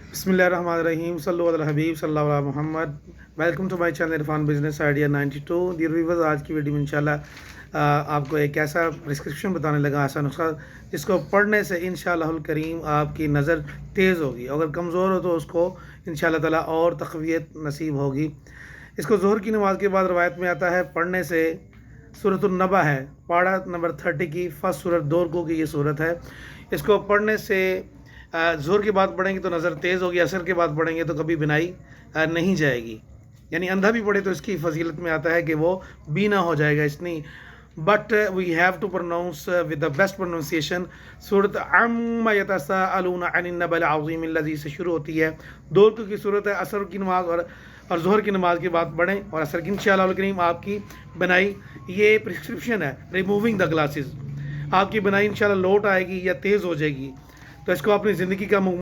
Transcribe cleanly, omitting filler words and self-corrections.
बिस्मिल्लाहिर्रहमानिर्रहीम सल्लल्लाहु अलैहि हबीब सल्लल्लाहु अलैहि मोहम्मद। Welcome to my channel Irfan business idea 92। Dear viewers, आज की वीडियो में इंशाल्लाह आपको एक ऐसा प्रिस्क्रिप्शन बताने लगा, ऐसा नुस्खा जिसको पढ़ने से इंशाअल्लाहुल करीम आपकी नज़र तेज़ होगी। अगर कमज़ोर हो तो उसको इंशाअल्लाह ताला और तक़वियत नसीब होगी। इसको ज़ोहर की नमाज के बाद रवायत में आता है पढ़ने से। सूरतुन नबा है, पाड़ा नंबर 30 की फर्स्ट सूरत 2 रुकू की ये सूरत है। इसको पढ़ने से ज़ोहर के बाद पढ़ेंगे तो नज़र तेज़ होगी, असर के बाद पढ़ेंगे तो कभी बिनाई नहीं जाएगी। यानी अंधा भी पढ़े तो इसकी फजीलत में आता है कि वो बीना हो जाएगा इसनी। But we have to pronounce with the best pronunciation. सूरत अम्मा यतसाअलून अनिन नबअल अज़ीम लज़ी से शुरू होती है। 2 रुकू की सूरत है। असर की नमाज और ज़ोहर की नमाज के बाद पढ़ें और असर की इंशाअल्लाह करीम आपकी बनाई। ये प्रिस्क्रिप्शन है रिमूविंग द ग्लासेस। आपकी बनाई इंशाअल्लाह लौट आएगी या तेज़ हो जाएगी। तो इसको अपनी ज़िंदगी का